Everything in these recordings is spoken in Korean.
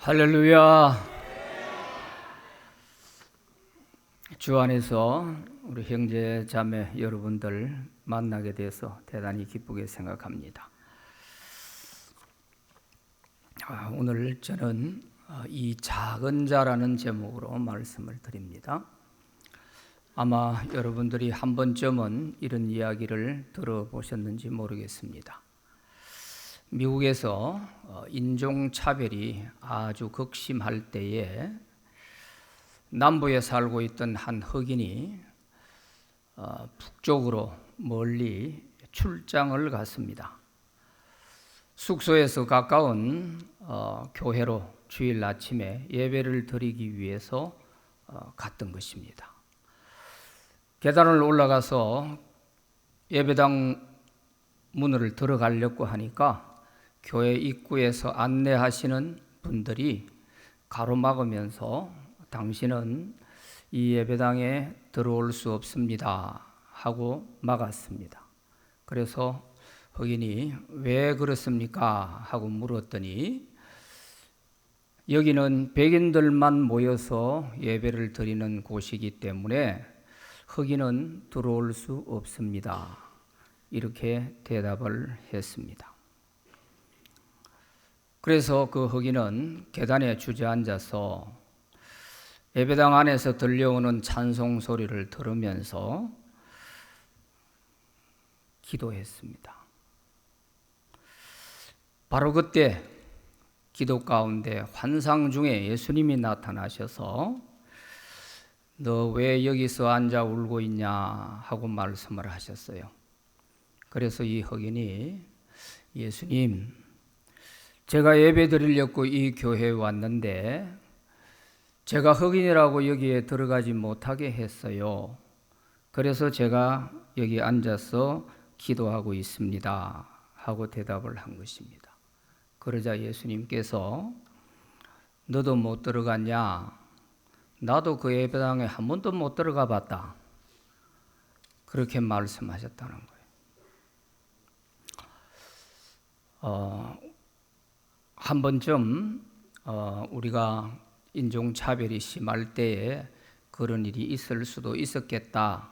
할렐루야. 주 안에서 우리 형제 자매 여러분들 만나게 돼서 대단히 기쁘게 생각합니다. 오늘 저는 이 작은 자라는 제목으로 말씀을 드립니다. 아마 여러분들이 한 번쯤은 이런 이야기를 들어보셨는지 모르겠습니다. 미국에서 인종차별이 아주 극심할 때에 남부에 살고 있던 한 흑인이 북쪽으로 멀리 출장을 갔습니다. 숙소에서 가까운 교회로 주일 아침에 예배를 드리기 위해서 갔던 것입니다. 계단을 올라가서 예배당 문을 들어가려고 하니까 교회 입구에서 안내하시는 분들이 가로막으면서 당신은 이 예배당에 들어올 수 없습니다 하고 막았습니다. 그래서 흑인이 왜 그렇습니까 하고 물었더니 여기는 백인들만 모여서 예배를 드리는 곳이기 때문에 흑인은 들어올 수 없습니다. 이렇게 대답을 했습니다. 그래서 그 흑인은 계단에 주저앉아서 예배당 안에서 들려오는 찬송 소리를 들으면서 기도했습니다. 바로 그때 기도 가운데 환상 중에 예수님이 나타나셔서 너 왜 여기서 앉아 울고 있냐 하고 말씀을 하셨어요. 그래서 이 흑인이 예수님, 제가 예배 드리려고 이 교회에 왔는데 제가 흑인이라고 여기에 들어가지 못하게 했어요. 그래서 제가 여기 앉아서 기도하고 있습니다 하고 대답을 한 것입니다. 그러자 예수님께서 너도 못 들어갔냐? 나도 그 예배당에 한 번도 못 들어가 봤다. 그렇게 말씀하셨다는 거예요. 한 번쯤 우리가 인종차별이 심할 때에 그런 일이 있을 수도 있었겠다.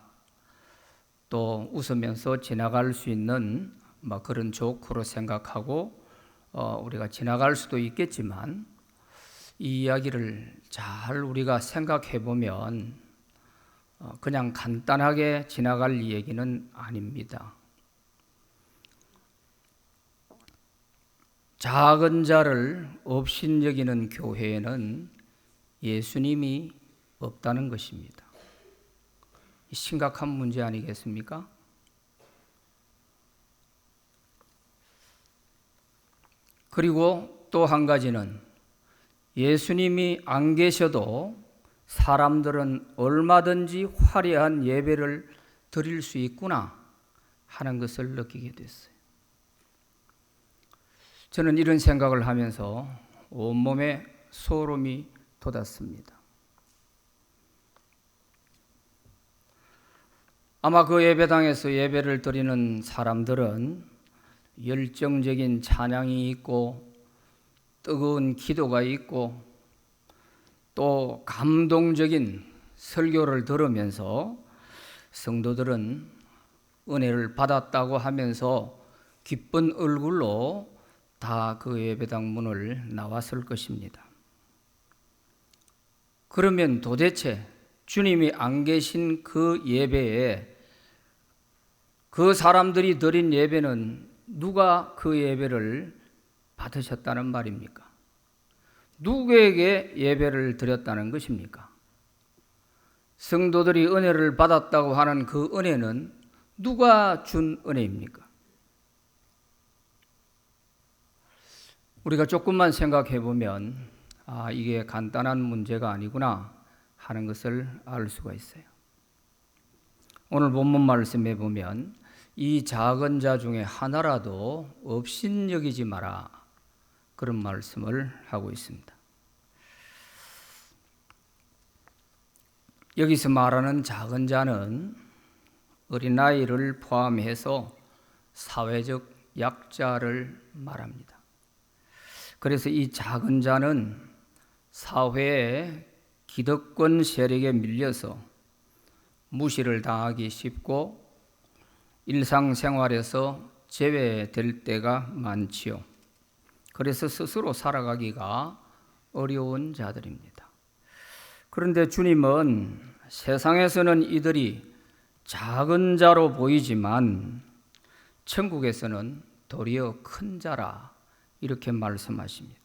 또 웃으면서 지나갈 수 있는 그런 조크로 생각하고 우리가 지나갈 수도 있겠지만 이 이야기를 잘 우리가 생각해 보면 그냥 간단하게 지나갈 얘기는 아닙니다. 작은 자를 업신여기는 교회에는 예수님이 없다는 것입니다. 심각한 문제 아니겠습니까? 그리고 또 한 가지는 예수님이 안 계셔도 사람들은 얼마든지 화려한 예배를 드릴 수 있구나 하는 것을 느끼게 됐어요. 저는 이런 생각을 하면서 온몸에 소름이 돋았습니다. 아마 그 예배당에서 예배를 드리는 사람들은 열정적인 찬양이 있고 뜨거운 기도가 있고 또 감동적인 설교를 들으면서 성도들은 은혜를 받았다고 하면서 기쁜 얼굴로 다 그 예배당 문을 나왔을 것입니다. 그러면 도대체 주님이 안 계신 그 예배에 그 사람들이 드린 예배는 누가 그 예배를 받으셨다는 말입니까? 누구에게 예배를 드렸다는 것입니까? 성도들이 은혜를 받았다고 하는 그 은혜는 누가 준 은혜입니까? 우리가 조금만 생각해 보면 이게 간단한 문제가 아니구나 하는 것을 알 수가 있어요. 오늘 본문 말씀에 보면 이 작은 자 중에 하나라도 업신여기지 마라 그런 말씀을 하고 있습니다. 여기서 말하는 작은 자는 어린아이를 포함해서 사회적 약자를 말합니다. 그래서 이 작은 자는 사회의 기득권 세력에 밀려서 무시를 당하기 쉽고 일상생활에서 제외될 때가 많지요. 그래서 스스로 살아가기가 어려운 자들입니다. 그런데 주님은 세상에서는 이들이 작은 자로 보이지만 천국에서는 도리어 큰 자라 이렇게 말씀하십니다.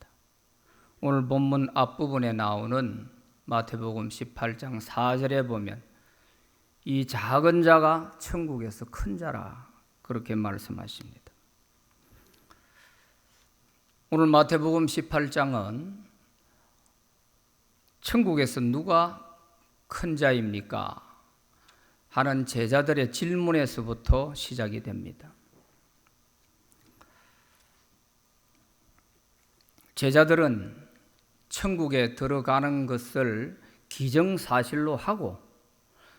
오늘 본문 앞부분에 나오는 마태복음 18장 4절에 보면 이 작은 자가 천국에서 큰 자라 그렇게 말씀하십니다. 오늘 마태복음 18장은 천국에서 누가 큰 자입니까? 하는 제자들의 질문에서부터 시작이 됩니다. 제자들은 천국에 들어가는 것을 기정사실로 하고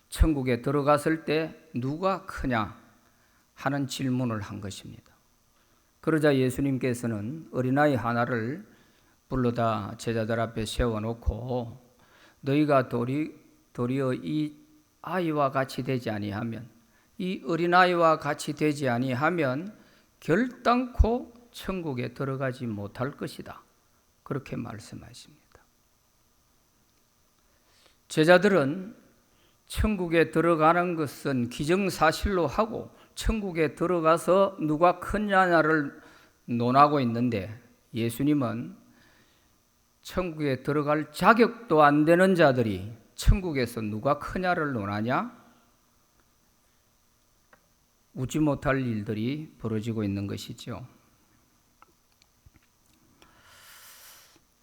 천국에 들어갔을 때 누가 크냐 하는 질문을 한 것입니다. 그러자 예수님께서는 어린아이 하나를 불러다 제자들 앞에 세워놓고 너희가 도리어 이 아이와 같이 되지 아니하면 이 어린아이와 같이 되지 아니하면 결단코 천국에 들어가지 못할 것이다. 그렇게 말씀하십니다. 제자들은 천국에 들어가는 것은 기정사실로 하고 천국에 들어가서 누가 크냐를 논하고 있는데 예수님은 천국에 들어갈 자격도 안 되는 자들이 천국에서 누가 크냐를 논하냐? 웃지 못할 일들이 벌어지고 있는 것이죠.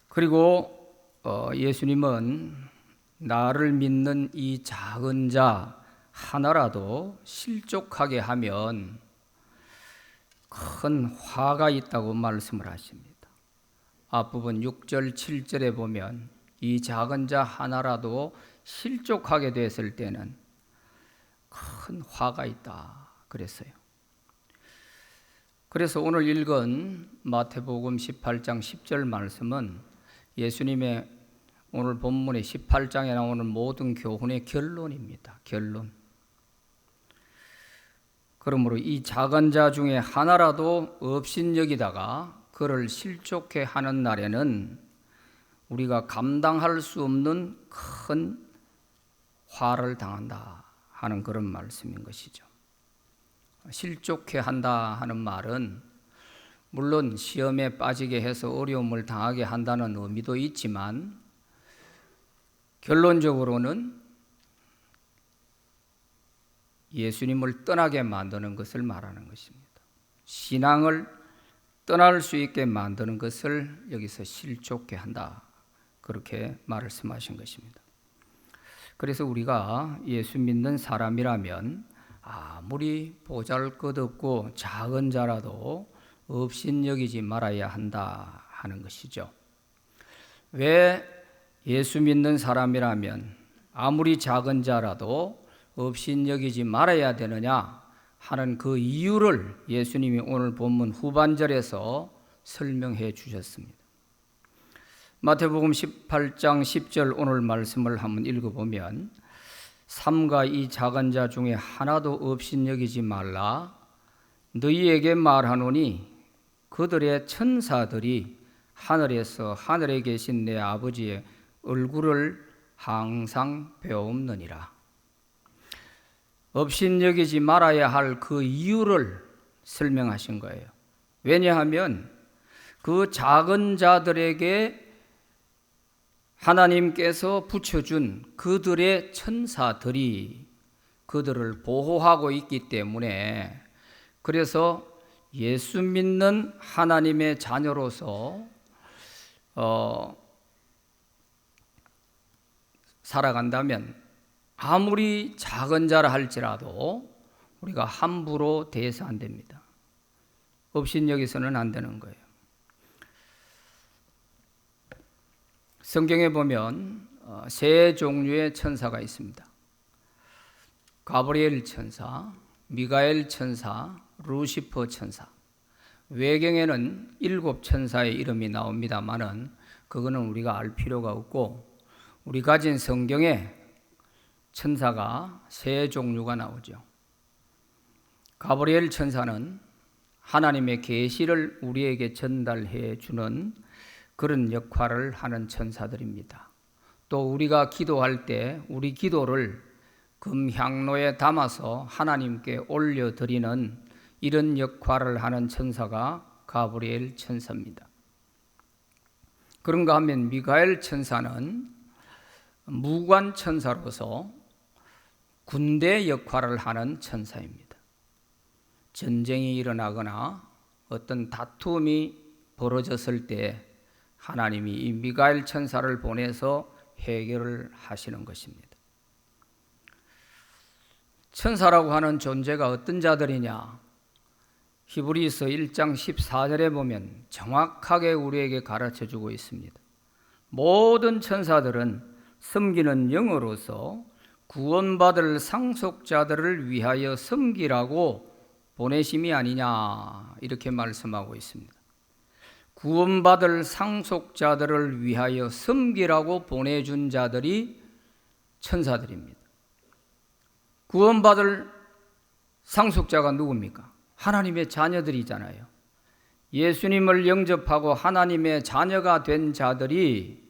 그리고 예수님은 나를 믿는 이 작은 자 하나라도 실족하게 하면 큰 화가 있다고 말씀을 하십니다. 앞부분 6절, 7절에 보면 이 작은 자 하나라도 실족하게 됐을 때는 큰 화가 있다 그랬어요. 그래서 오늘 읽은 마태복음 18장 10절 말씀은 예수님의 오늘 본문의 18장에 나오는 모든 교훈의 결론입니다. 결론. 그러므로 이 작은 자 중에 하나라도 업신여기다가 그를 실족해 하는 날에는 우리가 감당할 수 없는 큰 화를 당한다 하는 그런 말씀인 것이죠. 실족해 한다 하는 말은 물론 시험에 빠지게 해서 어려움을 당하게 한다는 의미도 있지만 결론적으로는 예수님을 떠나게 만드는 것을 말하는 것입니다. 신앙을 떠날 수 있게 만드는 것을 여기서 실족해 한다. 그렇게 말씀하신 것입니다. 그래서 우리가 예수 믿는 사람이라면 아무리 보잘것없고 작은 자라도 업신여기지 말아야 한다 하는 것이죠. 왜 예수 믿는 사람이라면 아무리 작은 자라도 업신여기지 말아야 되느냐 하는 그 이유를 예수님이 오늘 본문 후반절에서 설명해 주셨습니다. 마태복음 18장 10절 오늘 말씀을 한번 읽어보면 삼가 이 작은 자 중에 하나도 업신여기지 말라 너희에게 말하노니 그들의 천사들이 하늘에서 하늘에 계신 내 아버지의 얼굴을 항상 배옵느니라. 업신여기지 말아야 할 그 이유를 설명하신 거예요. 왜냐하면 그 작은 자들에게 하나님께서 붙여준 그들의 천사들이 그들을 보호하고 있기 때문에 그래서 예수 믿는 하나님의 자녀로서 살아간다면 아무리 작은 자라 할지라도 우리가 함부로 대해서 안 됩니다. 업신여기서는 안 되는 거예요. 성경에 보면 세 종류의 천사가 있습니다. 가브리엘 천사, 미가엘 천사, 루시퍼 천사. 외경에는 7 천사의 이름이 나옵니다마는 그거는 우리가 알 필요가 없고, 우리 가진 성경에 천사가 세 종류가 나오죠. 가브리엘 천사는 하나님의 계시를 우리에게 전달해 주는 그런 역할을 하는 천사들입니다. 또 우리가 기도할 때 우리 기도를 금향로에 담아서 하나님께 올려드리는 이런 역할을 하는 천사가 가브리엘 천사입니다. 그런가 하면 미가엘 천사는 무관 천사로서 군대 역할을 하는 천사입니다. 전쟁이 일어나거나 어떤 다툼이 벌어졌을 때 하나님이 이 미가엘 천사를 보내서 해결을 하시는 것입니다. 천사라고 하는 존재가 어떤 자들이냐? 히브리서 1장 14절에 보면 정확하게 우리에게 가르쳐주고 있습니다. 모든 천사들은 섬기는 영으로서 구원받을 상속자들을 위하여 섬기라고 보내심이 아니냐, 이렇게 말씀하고 있습니다. 구원받을 상속자들을 위하여 섬기라고 보내준 자들이 천사들입니다. 구원받을 상속자가 누굽니까? 하나님의 자녀들이잖아요. 예수님을 영접하고 하나님의 자녀가 된 자들이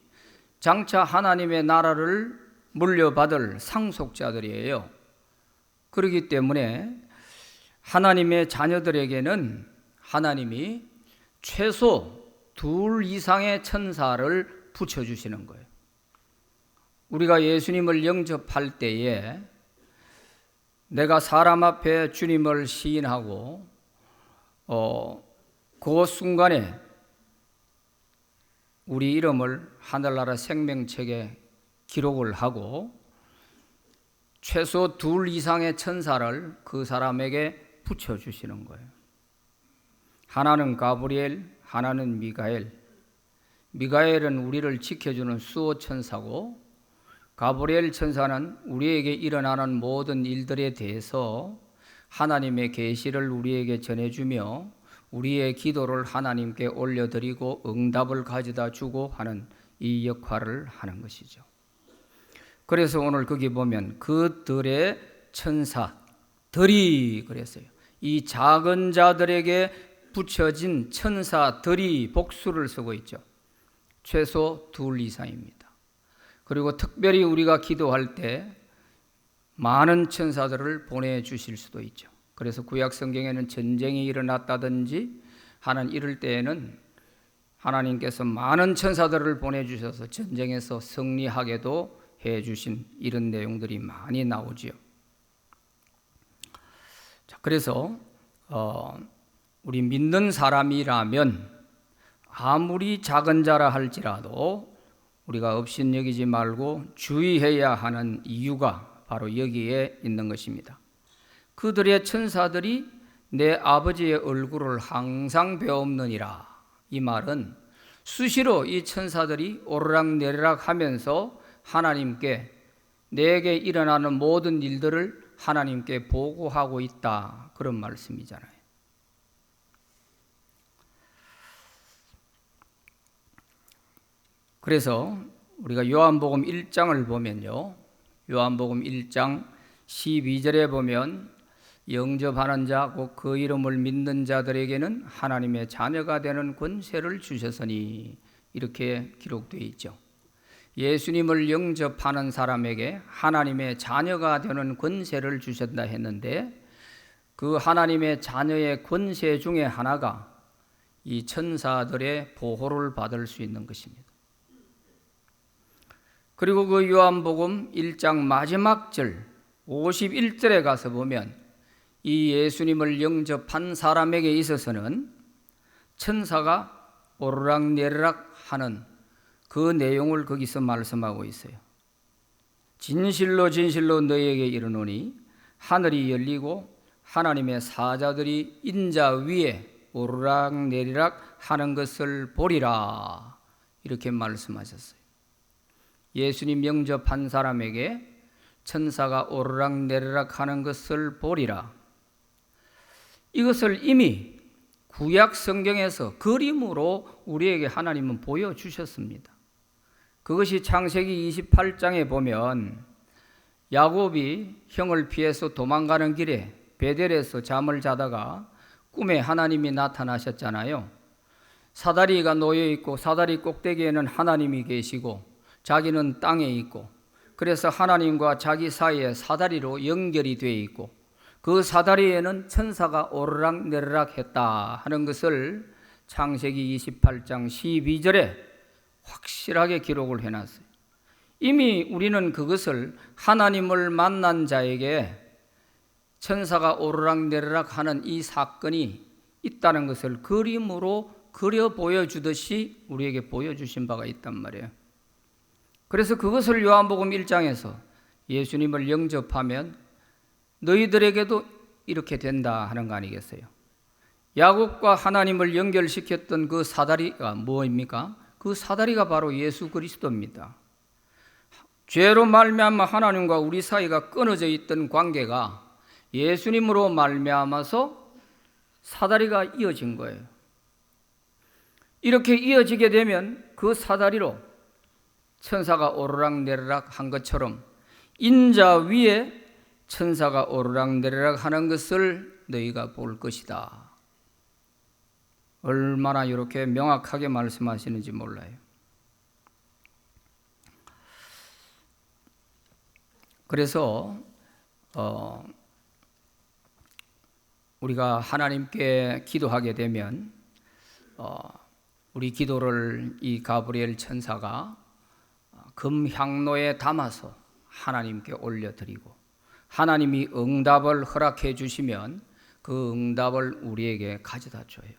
장차 하나님의 나라를 물려받을 상속자들이에요. 그렇기 때문에 하나님의 자녀들에게는 하나님이 최소 2 이상의 천사를 붙여주시는 거예요. 우리가 예수님을 영접할 때에 내가 사람 앞에 주님을 시인하고 그 순간에 우리 이름을 하늘나라 생명책에 기록을 하고 최소 2 이상의 천사를 그 사람에게 붙여주시는 거예요. 하나는 가브리엘, 하나는 미가엘. 미가엘은 우리를 지켜주는 수호 천사고, 가브리엘 천사는 우리에게 일어나는 모든 일들에 대해서 하나님의 계시를 우리에게 전해주며 우리의 기도를 하나님께 올려드리고 응답을 가져다 주고 하는 이 역할을 하는 것이죠. 그래서 오늘 거기 보면 그들의 천사들이 그랬어요. 이 작은 자들에게 붙여진 천사들이 복수를 쓰고 있죠. 최소 2 이상입니다. 그리고 특별히 우리가 기도할 때 많은 천사들을 보내주실 수도 있죠. 그래서 구약 성경에는 전쟁이 일어났다든지 하는 이럴 때에는 하나님께서 많은 천사들을 보내주셔서 전쟁에서 승리하게도 해주신 이런 내용들이 많이 나오지요. 자, 그래서 우리 믿는 사람이라면 아무리 작은 자라 할지라도 우리가 업신여기지 말고 주의해야 하는 이유가 바로 여기에 있는 것입니다. 그들의 천사들이 내 아버지의 얼굴을 항상 배옵느니라. 이 말은 수시로 이 천사들이 오르락내리락 하면서 하나님께 내게 일어나는 모든 일들을 하나님께 보고하고 있다, 그런 말씀이잖아요. 그래서 우리가 요한복음 1장을 보면요, 요한복음 1장 12절에 보면 영접하는 자, 곧 그 이름을 믿는 자들에게는 하나님의 자녀가 되는 권세를 주셨으니, 이렇게 기록되어 있죠. 예수님을 영접하는 사람에게 하나님의 자녀가 되는 권세를 주셨다 했는데, 그 하나님의 자녀의 권세 중에 하나가 이 천사들의 보호를 받을 수 있는 것입니다. 그리고 그 요한복음 1장 마지막 절 51절에 가서 보면 이 예수님을 영접한 사람에게 있어서는 천사가 오르락내리락 하는 그 내용을 거기서 말씀하고 있어요. 진실로 진실로 너희에게 이르노니 하늘이 열리고 하나님의 사자들이 인자 위에 오르락내리락 하는 것을 보리라, 이렇게 말씀하셨어요. 예수님 영접한 사람에게 천사가 오르락내리락 하는 것을 보리라. 이것을 이미 구약 성경에서 그림으로 우리에게 하나님은 보여주셨습니다. 그것이 창세기 28장에 보면 야곱이 형을 피해서 도망가는 길에 베델에서 잠을 자다가 꿈에 하나님이 나타나셨잖아요. 사다리가 놓여 있고 사다리 꼭대기에는 하나님이 계시고 자기는 땅에 있고, 그래서 하나님과 자기 사이에 사다리로 연결이 되어 있고 그 사다리에는 천사가 오르락내리락 했다 하는 것을 창세기 28장 12절에 확실하게 기록을 해놨어요. 이미 우리는 그것을 하나님을 만난 자에게 천사가 오르락내리락 하는 이 사건이 있다는 것을 그림으로 그려 보여주듯이 우리에게 보여주신 바가 있단 말이에요. 그래서 그것을 요한복음 1장에서 예수님을 영접하면 너희들에게도 이렇게 된다 하는 거 아니겠어요? 야곱과 하나님을 연결시켰던 그 사다리가 뭐입니까? 그 사다리가 바로 예수 그리스도입니다. 죄로 말미암아 하나님과 우리 사이가 끊어져 있던 관계가 예수님으로 말미암아서 사다리가 이어진 거예요. 이렇게 이어지게 되면 그 사다리로 천사가 오르락내리락 한 것처럼 인자 위에 천사가 오르락내리락 하는 것을 너희가 볼 것이다. 얼마나 이렇게 명확하게 말씀하시는지 몰라요. 그래서 우리가 하나님께 기도하게 되면 우리 기도를 이 가브리엘 천사가 금향로에 담아서 하나님께 올려드리고 하나님이 응답을 허락해 주시면 그 응답을 우리에게 가져다 줘요.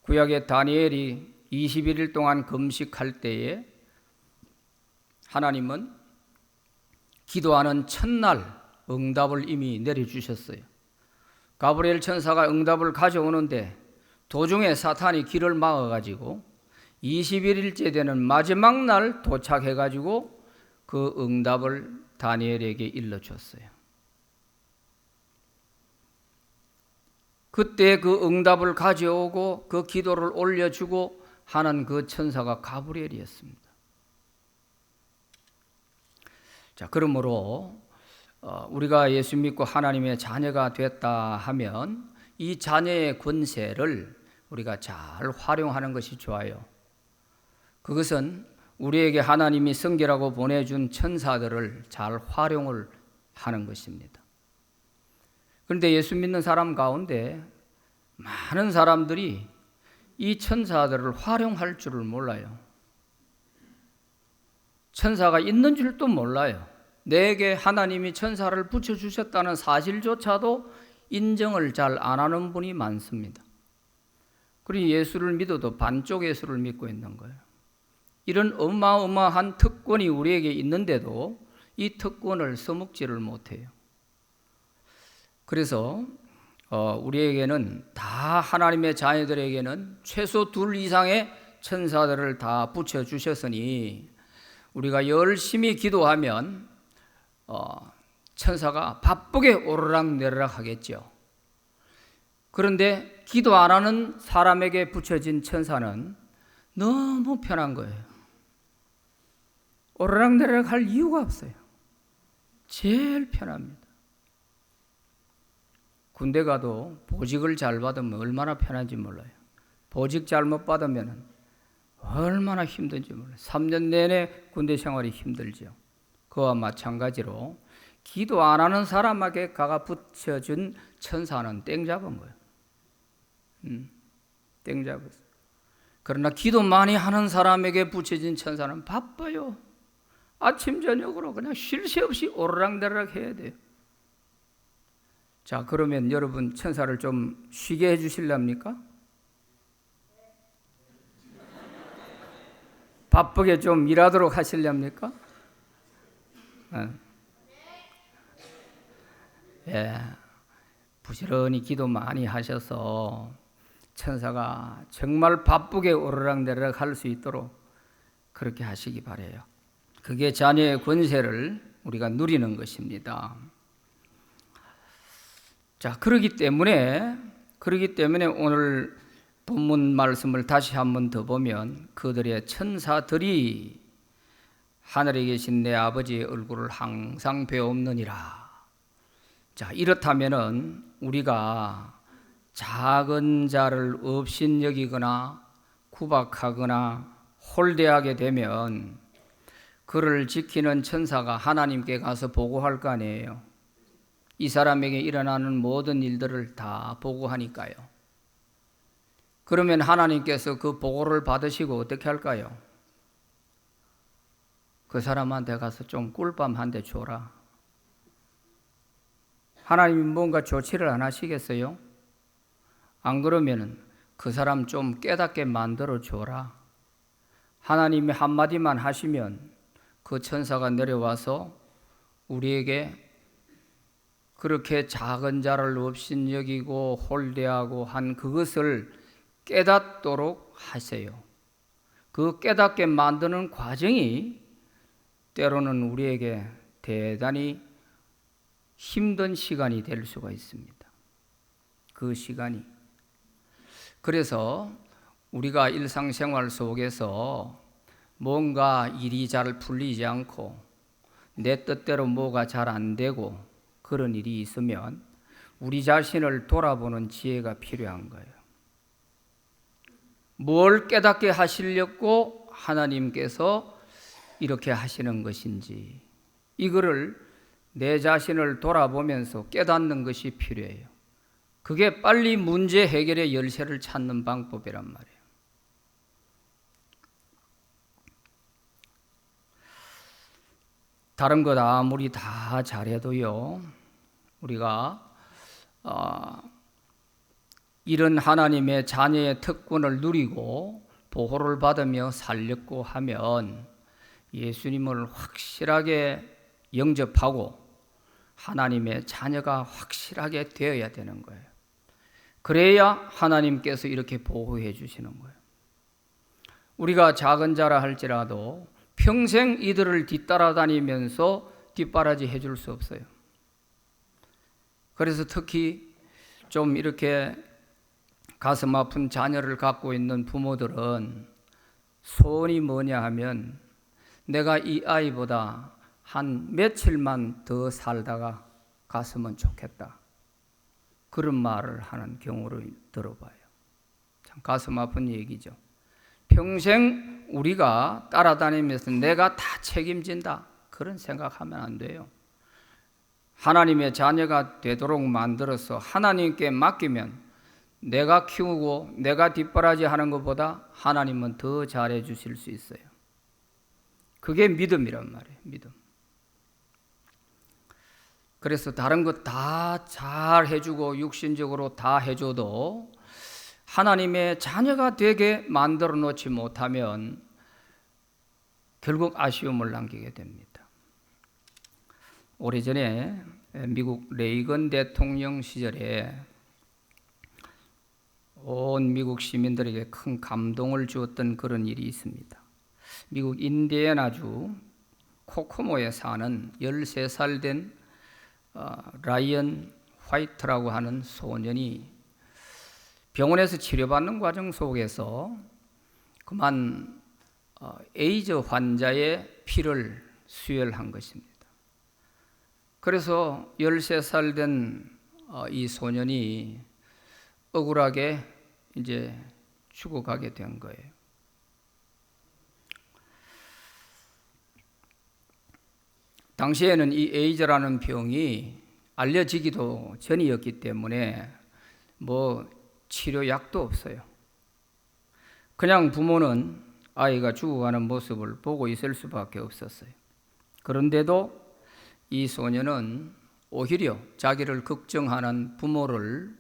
구약의 다니엘이 21일 동안 금식할 때에 하나님은 기도하는 첫날 응답을 이미 내려주셨어요. 가브리엘 천사가 응답을 가져오는데 도중에 사탄이 길을 막아가지고 21일째 되는 마지막 날 도착해가지고 그 응답을 다니엘에게 일러줬어요. 그때 그 응답을 가져오고 그 기도를 올려주고 하는 그 천사가 가브리엘이었습니다. 자, 그러므로 우리가 예수 믿고 하나님의 자녀가 됐다 하면 이 자녀의 권세를 우리가 잘 활용하는 것이 좋아요. 그것은 우리에게 하나님이 성결하고 보내준 천사들을 잘 활용을 하는 것입니다. 그런데 예수 믿는 사람 가운데 많은 사람들이 이 천사들을 활용할 줄을 몰라요. 천사가 있는 줄도 몰라요. 내게 하나님이 천사를 붙여주셨다는 사실조차도 인정을 잘 안 하는 분이 많습니다. 그리고 예수를 믿어도 반쪽 예수를 믿고 있는 거예요. 이런 어마어마한 특권이 우리에게 있는데도 이 특권을 써먹지를 못해요. 그래서 우리에게는 다 하나님의 자녀들에게는 최소 2 이상의 천사들을 다 붙여주셨으니 우리가 열심히 기도하면 천사가 바쁘게 오르락내리락 하겠죠. 그런데 기도 안 하는 사람에게 붙여진 천사는 너무 편한 거예요. 오르락내리락 할 이유가 없어요. 제일 편합니다. 군대 가도 보직을 잘 받으면 얼마나 편한지 몰라요. 보직 잘못 받으면 얼마나 힘든지 몰라요. 3년 내내 군대 생활이 힘들죠. 그와 마찬가지로 기도 안 하는 사람에게 가가 붙여준 천사는 땡 잡은 거예요. 땡 잡았어요. 그러나 기도 많이 하는 사람에게 붙여진 천사는 바빠요. 아침 저녁으로 그냥 쉴 새 없이 오르락내리락 해야 돼요. 자, 그러면 여러분 천사를 좀 쉬게 해 주실랍니까? 바쁘게 좀 일하도록 하실랍니까? 예, 부지런히 기도 많이 하셔서 천사가 정말 바쁘게 오르락내리락 할 수 있도록 그렇게 하시기 바라요. 그게 자녀의 권세를 우리가 누리는 것입니다. 자, 그렇기 때문에 오늘 본문 말씀을 다시 한번 더 보면 그들의 천사들이 하늘에 계신 내 아버지의 얼굴을 항상 배옵느니라. 자, 이렇다면은 우리가 작은 자를 업신여기거나 구박하거나 홀대하게 되면 그를 지키는 천사가 하나님께 가서 보고할 거 아니에요. 이 사람에게 일어나는 모든 일들을 다 보고하니까요. 그러면 하나님께서 그 보고를 받으시고 어떻게 할까요? 그 사람한테 가서 좀 꿀밤 한 대 줘라. 하나님이 뭔가 조치를 안 하시겠어요? 안 그러면은 그 사람 좀 깨닫게 만들어 줘라. 하나님이 한마디만 하시면 그 천사가 내려와서 우리에게 그렇게 작은 자를 업신여기고 홀대하고 한 그것을 깨닫도록 하세요. 그 깨닫게 만드는 과정이 때로는 우리에게 대단히 힘든 시간이 될 수가 있습니다. 그 시간이. 그래서 우리가 일상생활 속에서 뭔가 일이 잘 풀리지 않고 내 뜻대로 뭐가 잘 안 되고 그런 일이 있으면 우리 자신을 돌아보는 지혜가 필요한 거예요. 뭘 깨닫게 하시려고 하나님께서 이렇게 하시는 것인지 이거를 내 자신을 돌아보면서 깨닫는 것이 필요해요. 그게 빨리 문제 해결의 열쇠를 찾는 방법이란 말이에요. 다른 것 아무리 다 잘해도요, 우리가 이런 하나님의 자녀의 특권을 누리고 보호를 받으며 살려고 하면 예수님을 확실하게 영접하고 하나님의 자녀가 확실하게 되어야 되는 거예요. 그래야 하나님께서 이렇게 보호해 주시는 거예요. 우리가 작은 자라 할지라도 평생 이들을 뒤따라다니면서 뒷바라지 해줄 수 없어요. 그래서 특히 좀 이렇게 가슴 아픈 자녀를 갖고 있는 부모들은 소원이 뭐냐 하면 내가 이 아이보다 한 며칠만 더 살다가 갔으면 좋겠다. 그런 말을 하는 경우를 들어봐요. 참 가슴 아픈 얘기죠. 평생 우리가 따라다니면서 내가 다 책임진다. 그런 생각하면 안 돼요. 하나님의 자녀가 되도록 만들어서 하나님께 맡기면 내가 키우고 내가 뒷바라지 하는 것보다 하나님은 더 잘해 주실 수 있어요. 그게 믿음이란 말이에요. 믿음. 그래서 다른 것 다 잘 해주고 육신적으로 다 해줘도 하나님의 자녀가 되게 만들어 놓지 못하면 결국 아쉬움을 남기게 됩니다. 오래전에 미국 레이건 대통령 시절에 온 미국 시민들에게 큰 감동을 주었던 그런 일이 있습니다. 미국 인디애나주 코코모에 사는 13살 된 라이언 화이트라고 하는 소년이 병원에서 치료받는 과정 속에서 그만 에이즈 환자의 피를 수혈한 것입니다. 그래서 13살 된 이 소년이 억울하게 이제 죽어가게 된 거예요. 당시에는 이 에이즈라는 병이 알려지기도 전이었기 때문에 뭐 치료약도 없어요. 그냥 부모는 아이가 죽어가는 모습을 보고 있을 수밖에 없었어요. 그런데도 이 소년은 오히려 자기를 걱정하는 부모를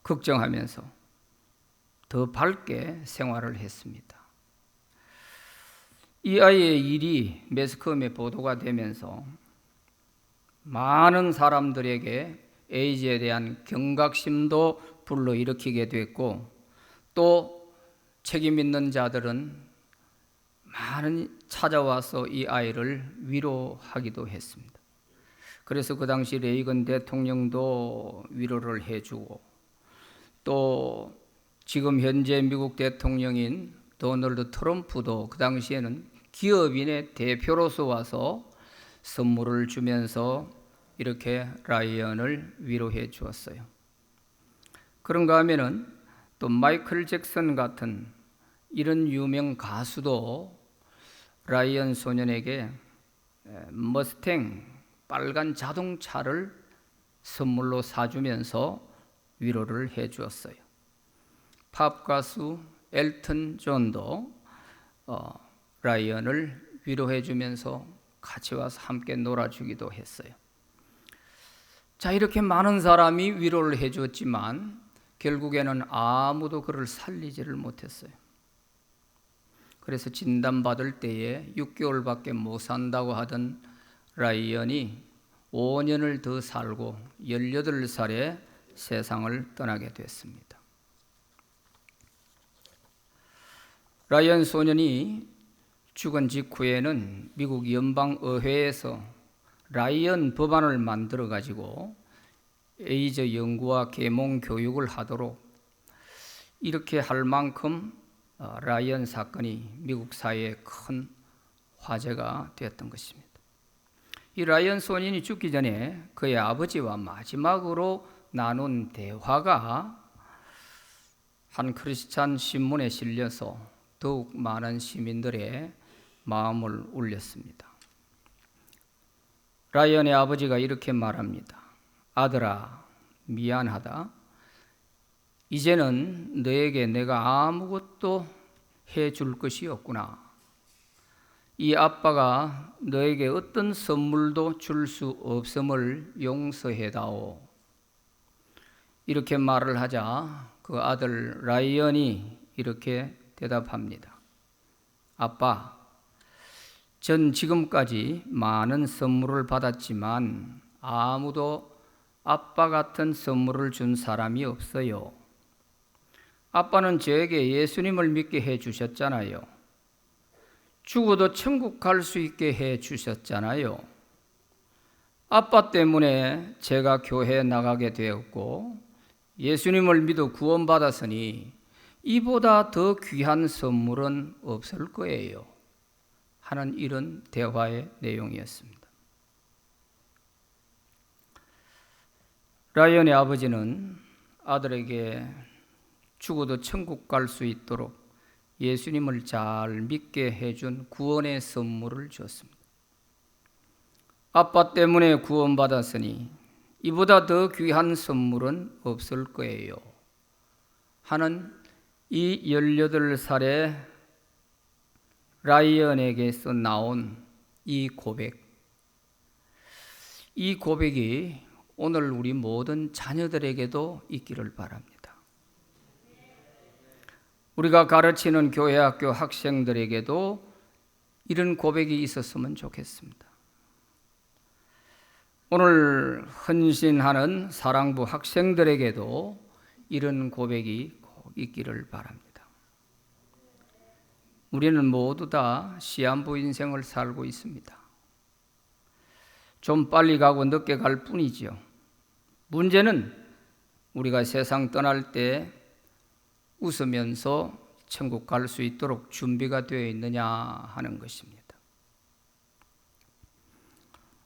걱정하면서 더 밝게 생활을 했습니다. 이 아이의 일이 매스컴에 보도가 되면서 많은 사람들에게 에이즈에 대한 경각심도 불러일으키게 됐고 또 책임 있는 자들은 많은 찾아와서 이 아이를 위로하기도 했습니다. 그래서 그 당시 레이건 대통령도 위로를 해주고 또 지금 현재 미국 대통령인 도널드 트럼프도 그 당시에는 기업인의 대표로서 와서 선물을 주면서 이렇게 라이언을 위로해 주었어요. 그런가 하면은 또 마이클 잭슨 같은 이런 유명 가수도 라이언 소년에게 머스탱 빨간 자동차를 선물로 사주면서 위로를 해 주었어요. 팝 가수 엘튼 존도 라이언을 위로해 주면서 같이 와서 함께 놀아주기도 했어요. 자, 이렇게 많은 사람이 위로를 해 주었지만 결국에는 아무도 그를 살리지를 못했어요. 그래서 진단받을 때에 6개월밖에 못 산다고 하던 라이언이 5년을 더 살고 18살에 세상을 떠나게 됐습니다. 라이언 소년이 죽은 직후에는 미국 연방의회에서 라이언 법안을 만들어 가지고 에이즈 연구와 계몽 교육을 하도록 이렇게 할 만큼 라이언 사건이 미국 사회에 큰 화제가 되었던 것입니다. 이 라이언 소년이 죽기 전에 그의 아버지와 마지막으로 나눈 대화가 한 크리스찬 신문에 실려서 더욱 많은 시민들의 마음을 울렸습니다. 라이언의 아버지가 이렇게 말합니다. 아들아, 미안하다. 이제는 너에게 내가 아무것도 해줄 것이 없구나. 이 아빠가 너에게 어떤 선물도 줄 수 없음을 용서해다오. 이렇게 말을 하자 그 아들 라이언이 이렇게 대답합니다. 아빠, 전 지금까지 많은 선물을 받았지만 아무도 아빠 같은 선물을 준 사람이 없어요. 아빠는 저에게 예수님을 믿게 해 주셨잖아요. 죽어도 천국 갈 수 있게 해 주셨잖아요. 아빠 때문에 제가 교회에 나가게 되었고 예수님을 믿어 구원받았으니 이보다 더 귀한 선물은 없을 거예요. 하는 이런 대화의 내용이었습니다. 라이언의 아버지는 아들에게 죽어도 천국 갈 수 있도록 예수님을 잘 믿게 해준 구원의 선물을 주었습니다. 아빠 때문에 구원받았으니 이보다 더 귀한 선물은 없을 거예요. 하는 이 18살의 라이언에게서 나온 이 고백이 오늘 우리 모든 자녀들에게도 있기를 바랍니다. 우리가 가르치는 교회 학교 학생들에게도 이런 고백이 있었으면 좋겠습니다. 오늘 헌신하는 사랑부 학생들에게도 이런 고백이 꼭 있기를 바랍니다. 우리는 모두 다 시한부 인생을 살고 있습니다. 좀 빨리 가고 늦게 갈 뿐이지요. 문제는 우리가 세상 떠날 때 웃으면서 천국 갈 수 있도록 준비가 되어 있느냐 하는 것입니다.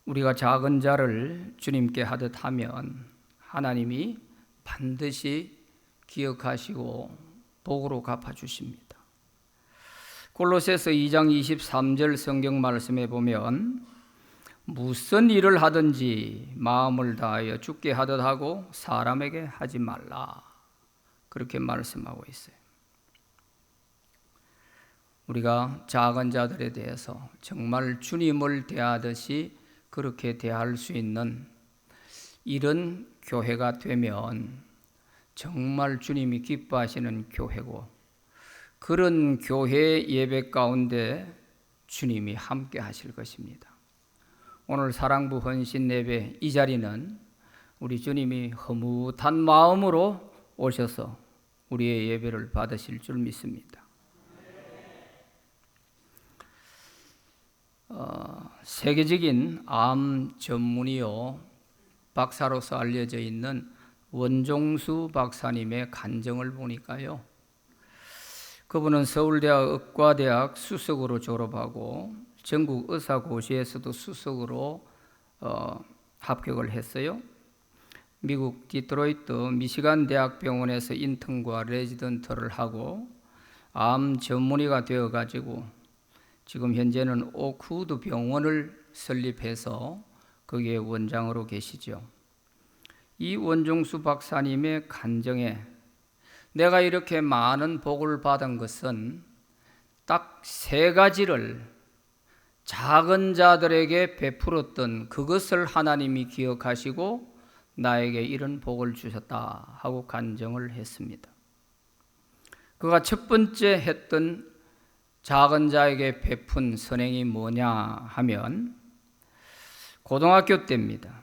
우리가 작은 자를 주님께 하듯 하면 하나님이 반드시 기억하시고 복으로 갚아주십니다. 골로새서 2장 23절 성경 말씀에 보면 무슨 일을 하든지 마음을 다하여 주께 하듯 하고 사람에게 하지 말라. 그렇게 말씀하고 있어요. 우리가 작은 자들에 대해서 정말 주님을 대하듯이 그렇게 대할 수 있는 이런 교회가 되면 정말 주님이 기뻐하시는 교회고 그런 교회 예배 가운데 주님이 함께 하실 것입니다. 오늘 사랑부 헌신 예배 이 자리는 우리 주님이 흐뭇한 마음으로 오셔서 우리의 예배를 받으실 줄 믿습니다. 세계적인 암 전문의요 박사로서 알려져 있는 원종수 박사님의 간증을 보니까요 그분은 서울대학 의과대학 수석으로 졸업하고 전국 의사고시에서도 수석으로 합격을 했어요. 미국 디트로이트 미시간 대학병원에서 인턴과 레지던트를 하고 암 전문의가 되어가지고 지금 현재는 오크우드 병원을 설립해서 거기에 원장으로 계시죠. 이 원종수 박사님의 간증에 내가 이렇게 많은 복을 받은 것은 딱 3가지를 작은 자들에게 베풀었던 그것을 하나님이 기억하시고 나에게 이런 복을 주셨다 하고 간증을 했습니다. 그가 첫 번째 했던 작은 자에게 베푼 선행이 뭐냐 하면 고등학교 때입니다.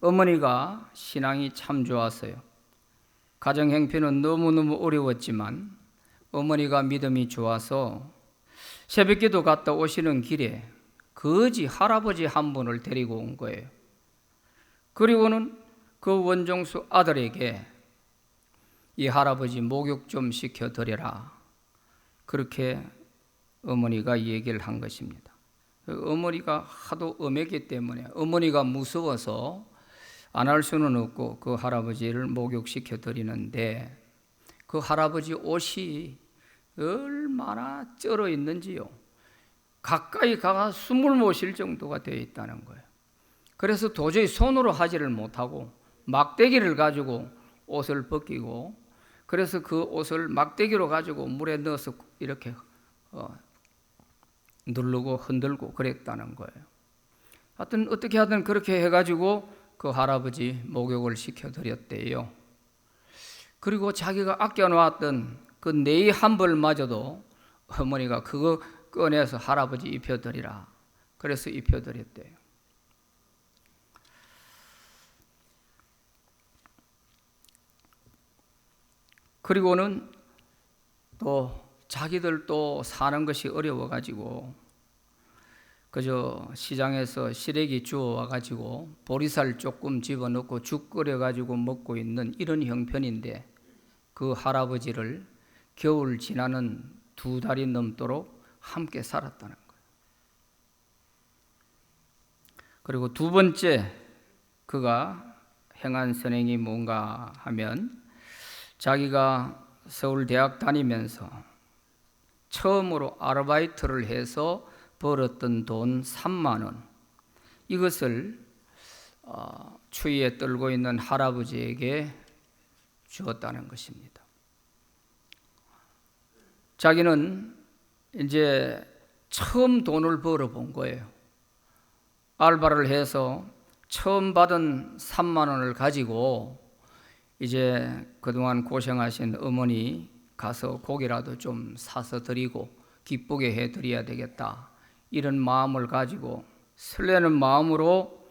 어머니가 신앙이 참 좋았어요. 가정 형편은 너무너무 어려웠지만 어머니가 믿음이 좋아서 새벽기도 갔다 오시는 길에 거지 할아버지 한 분을 데리고 온 거예요. 그리고는 그 원종수 아들에게 이 할아버지 목욕 좀 시켜드려라. 그렇게 어머니가 얘기를 한 것입니다. 어머니가 하도 엄했기 때문에 어머니가 무서워서 안 할 수는 없고 그 할아버지를 목욕시켜 드리는데 그 할아버지 옷이 얼마나 쩔어 있는지요. 가까이 가가 숨을 못 쉴 정도가 되어 있다는 거예요. 그래서 도저히 손으로 하지를 못하고 막대기를 가지고 옷을 벗기고 그래서 그 옷을 막대기로 가지고 물에 넣어서 이렇게 누르고 흔들고 그랬다는 거예요. 하여튼 어떻게 하든 그렇게 해가지고 그 할아버지 목욕을 시켜드렸대요. 그리고 자기가 아껴놓았던 그 네이 한 벌마저도 어머니가 그거 꺼내서 할아버지 입혀드리라. 그래서 입혀드렸대요. 그리고는 또 자기들 또 사는 것이 어려워가지고 그저 시장에서 시래기 주워와가지고 보리살 조금 집어넣고 죽 끓여가지고 먹고 있는 이런 형편인데 그 할아버지를 겨울 지나는 2달이 넘도록 함께 살았다는 거예요. 그리고 두 번째 그가 행한 선행이 뭔가 하면 자기가 서울대학 다니면서 처음으로 아르바이트를 해서 벌었던 돈 3만 원 이것을 추위에 떨고 있는 할아버지에게 주었다는 것입니다. 자기는 이제 처음 돈을 벌어본 거예요. 알바를 해서 처음 받은 3만 원을 가지고 이제 그동안 고생하신 어머니 가서 고기라도 좀 사서 드리고 기쁘게 해드려야 되겠다. 이런 마음을 가지고 설레는 마음으로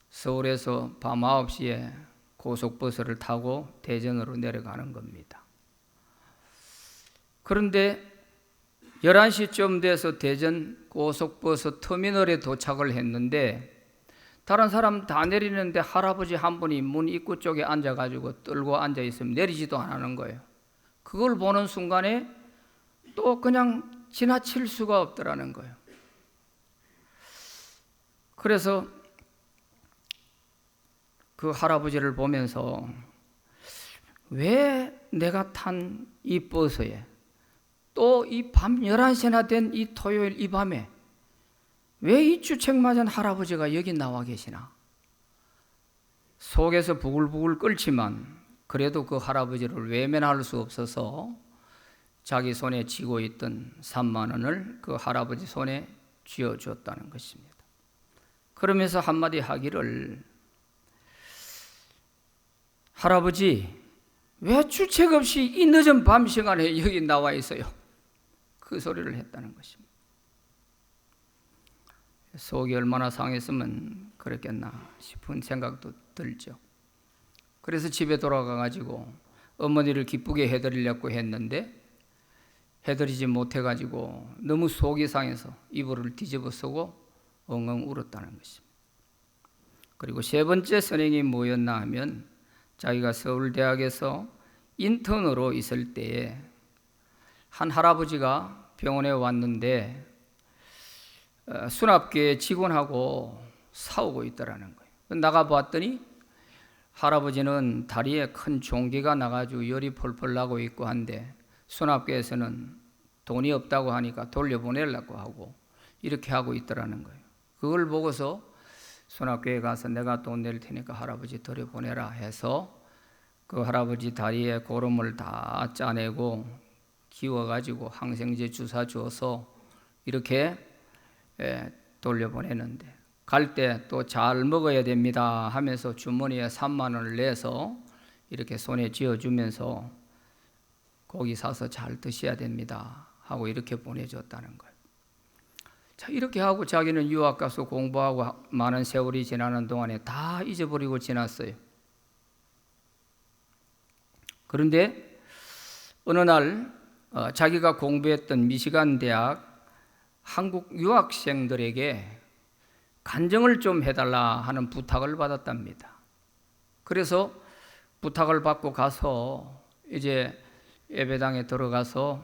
서울에서 밤 9시에 고속버스를 타고 대전으로 내려가는 겁니다. 그런데 11시쯤 돼서 대전 고속버스 터미널에 도착을 했는데 다른 사람 다 내리는데 할아버지 한 분이 문 입구 쪽에 앉아가지고 떨고 앉아있으면 내리지도 안 하는 거예요. 그걸 보는 순간에 또 그냥 지나칠 수가 없더라는 거예요. 그래서 그 할아버지를 보면서 왜 내가 탄 이 버스에 또 이 밤 11시나 된 이 토요일 이 밤에 왜 이 주책맞은 할아버지가 여기 나와 계시나? 속에서 부글부글 끓지만 그래도 그 할아버지를 외면할 수 없어서 자기 손에 쥐고 있던 3만 원을 그 할아버지 손에 쥐어주었다는 것입니다. 그러면서 한마디 하기를 할아버지 왜 주책 없이 이 늦은 밤 시간에 여기 나와 있어요? 그 소리를 했다는 것입니다. 속이 얼마나 상했으면 그랬겠나 싶은 생각도 들죠. 그래서 집에 돌아가가지고 어머니를 기쁘게 해드리려고 했는데 해드리지 못해가지고 너무 속이 상해서 이불을 뒤집어 쓰고 엉엉 울었다는 것입니다. 그리고 세 번째 선행이 뭐였나 하면 자기가 서울대학에서 인턴으로 있을 때에 한 할아버지가 병원에 왔는데 수납계 직원하고 싸우고 있더라는 거예요. 나가 봤더니 할아버지는 다리에 큰 종기가 나가지고 열이 펄펄 나고 있고 한데 수납계에서는 돈이 없다고 하니까 돌려보내려고 하고 이렇게 하고 있더라는 거예요. 그걸 보고서 수납계에 가서 내가 돈 낼 테니까 할아버지 돌려보내라 해서 그 할아버지 다리에 고름을 다 짜내고 기워가지고 항생제 주사 줘서 이렇게 돌려보내는데 갈 때 또 잘 먹어야 됩니다 하면서 주머니에 3만 원을 내서 이렇게 손에 쥐어주면서 고기 사서 잘 드셔야 됩니다 하고 이렇게 보내줬다는 거예요. 자, 이렇게 하고 자기는 유학 가서 공부하고 많은 세월이 지나는 동안에 다 잊어버리고 지났어요. 그런데 어느 날 자기가 공부했던 미시간 대학 한국 유학생들에게 간증을 좀 해달라 하는 부탁을 받았답니다. 그래서 부탁을 받고 가서 이제 예배당에 들어가서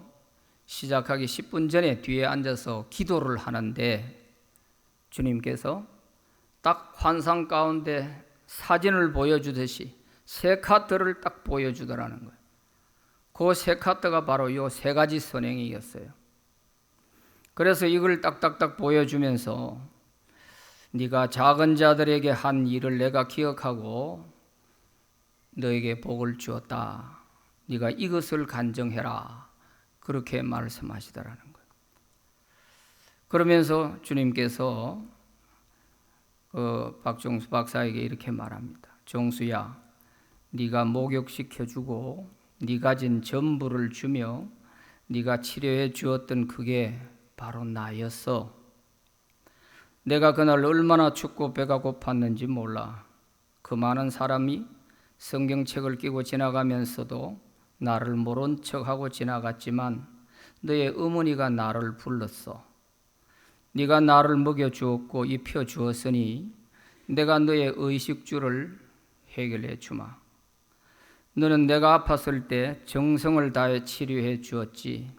시작하기 10분 전에 뒤에 앉아서 기도를 하는데 주님께서 딱 환상 가운데 사진을 보여주듯이 세 카트를 딱 보여주더라는 거예요. 그 세 카트가 바로 이 세 가지 선행이었어요. 그래서 이걸 딱딱딱 보여주면서 네가 작은 자들에게 한 일을 내가 기억하고 너에게 복을 주었다. 네가 이것을 간증해라. 그렇게 말씀하시더라는 거예요. 그러면서 주님께서 박종수 박사에게 이렇게 말합니다. 종수야, 네가 목욕시켜주고 네 가진 전부를 주며 네가 치료해 주었던 그게 바로 나였어. 내가 그날 얼마나 춥고 배가 고팠는지 몰라. 그 많은 사람이 성경책을 끼고 지나가면서도 나를 모른 척하고 지나갔지만 너의 어머니가 나를 불렀어. 네가 나를 먹여주었고 입혀주었으니 내가 너의 의식주를 해결해 주마. 너는 내가 아팠을 때 정성을 다해 치료해 주었지.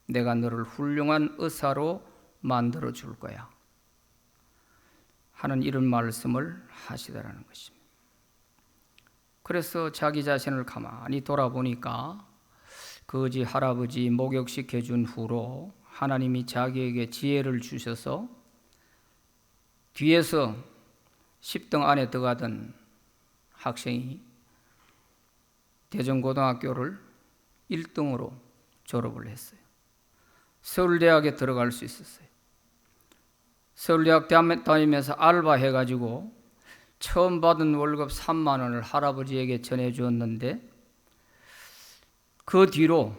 내가 너를 훌륭한 의사로 만들어 줄 거야. 하는 이런 말씀을 하시더라는 것입니다. 그래서 자기 자신을 가만히 돌아보니까 거지 할아버지 목욕시켜준 후로 하나님이 자기에게 지혜를 주셔서 뒤에서 10등 안에 들어가던 학생이 대전고등학교를 1등으로 졸업을 했어요. 서울대학에 들어갈 수 있었어요. 서울대학 다니면서 알바해가지고 처음 받은 월급 3만 원을 할아버지에게 전해주었는데 그 뒤로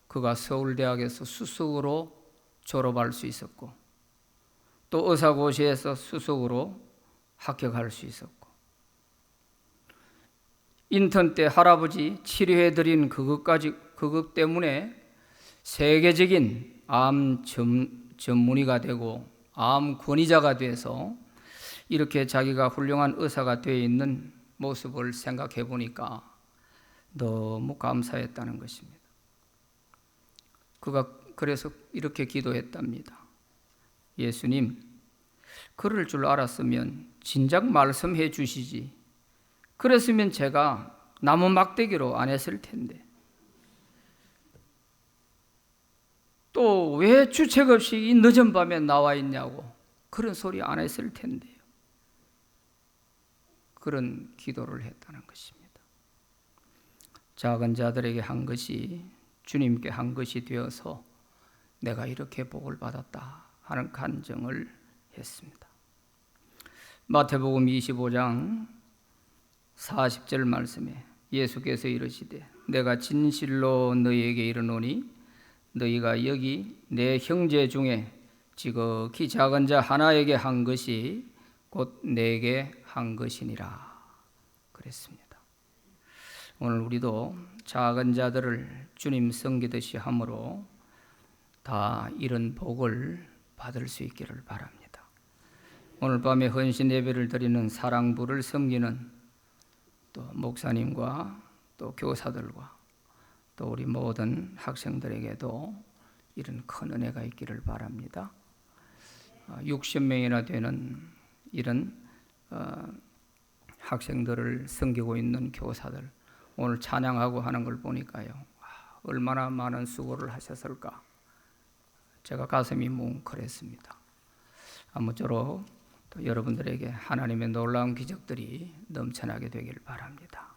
그가 서울대학에서 수석으로 졸업할 수 있었고 또 의사고시에서 수석으로 합격할 수 있었고 인턴 때 할아버지 치료해드린 그것 때문에 세계적인 암 전문의가 되고 암 권위자가 돼서 이렇게 자기가 훌륭한 의사가 되어 있는 모습을 생각해 보니까 너무 감사했다는 것입니다. 그가 그래서 이렇게 기도했답니다. 예수님, 그럴 줄 알았으면 진작 말씀해 주시지. 그랬으면 제가 나무 막대기로 안 했을 텐데. 또 왜 주책 없이 이 늦은 밤에 나와 있냐고 그런 소리 안 했을 텐데요. 그런 기도를 했다는 것입니다. 작은 자들에게 한 것이 주님께 한 것이 되어서 내가 이렇게 복을 받았다 하는 간증을 했습니다. 마태복음 25장 40절 말씀에 예수께서 이르시되 내가 진실로 너희에게 이르노니 너희가 여기 내 형제 중에 지극히 작은 자 하나에게 한 것이 곧 내게 한 것이니라 그랬습니다. 오늘 우리도 작은 자들을 주님 섬기듯이 함으로 다 이런 복을 받을 수 있기를 바랍니다. 오늘 밤에 헌신 예배를 드리는 사랑부를 섬기는 또 목사님과 또 교사들과 또 우리 모든 학생들에게도 이런 큰 은혜가 있기를 바랍니다. 60명이나 되는 이런 학생들을 섬기고 있는 교사들, 오늘 찬양하고 하는 걸 보니까요, 얼마나 많은 수고를 하셨을까. 제가 가슴이 뭉클했습니다. 아무쪼록 또 여러분들에게 하나님의 놀라운 기적들이 넘쳐나게 되길 바랍니다.